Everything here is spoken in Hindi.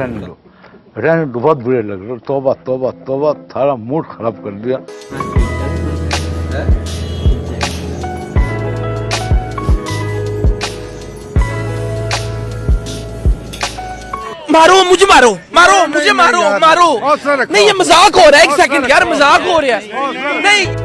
रहने दो, बहुत बुरे लग रहे। तौबा तौबा तौबा, सारा मूड खराब कर दिया। मारो मुझे, मारो मारो मुझे, मारो मारो। नहीं ये मजाक हो रहा है, एक सेकंड यार, मजाक हो रहा है। नहीं